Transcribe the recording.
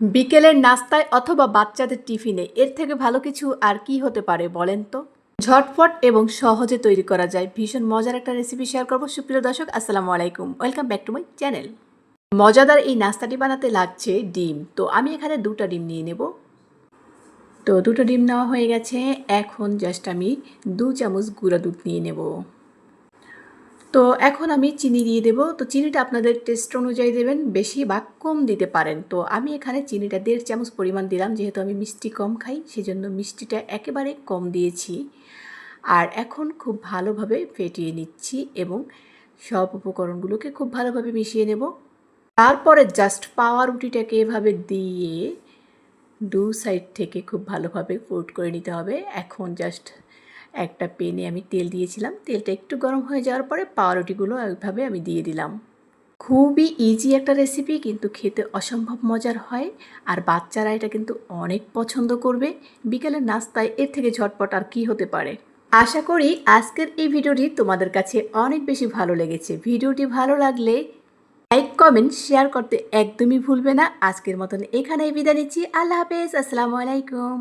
বিকেলের নাস্তায় অথবা বাচ্চাদের টিফিনে এর থেকে ভালো কিছু আর কি হতে পারে বলেন তো? ঝটপট এবং সহজে তৈরি করা যায় ভীষণ মজার একটা রেসিপি শেয়ার করব। সুপ্রিয় দর্শক, আসসালামু আলাইকুম, welcome back to my channel. মজাদার এই নাস্তাটি বানাতে লাগছে ডিম। তো আমি এখানে 2টা ডিম নিয়ে নেব। তো 2টো ডিম নেওয়া হয়ে গেছে। এখন জাস্ট আমি 2 চামচ গুঁড়া দুধ নিয়ে নেব। তো এখন আমি চিনি দিয়ে দেব। তো চিনিটা আপনাদের টেস্ট অনুযায়ী দেবেন, বেশি বা কম দিতে পারেন। তো আমি এখানে চিনিটা 1.5 চামচ পরিমাণ দিলাম, যেহেতু আমি মিষ্টি কম খাই সেজন্য মিষ্টিটা একেবারে কম দিয়েছি। আর এখন খুব ভালোভাবে ফেটিয়ে নিচ্ছি এবং সব উপকরণগুলোকে খুব ভালোভাবে মিশিয়ে নেব। তারপরে জাস্ট পাউরুটিটাকে এভাবে দিয়ে 2 সাইড থেকে খুব ভালোভাবে কোট করে নিতে হবে। এখন জাস্ট একটা প্যানে আমি তেল দিয়েছিলাম, তেলটা একটু গরম হয়ে যাওয়ার পরে পাউরুটিগুলো এইভাবে আমি দিয়ে দিলাম। খুবই ইজি একটা রেসিপি, কিন্তু খেতে অসম্ভব মজার হয়। আর বাচ্চারা এটা কিন্তু অনেক পছন্দ করবে। বিকেলের নাস্তায় এর থেকে ঝটপট আর কি হতে পারে। আশা করি আজকের এই ভিডিওটি তোমাদের কাছে অনেক বেশি ভালো লেগেছে। ভিডিওটি ভালো লাগলে লাইক, কমেন্ট, শেয়ার করতে একদমই ভুলবে না। আজকের মতন এখানেই বিদায় নিচ্ছি। আল্লাহ হাফেজ, আসসালামু আলাইকুম।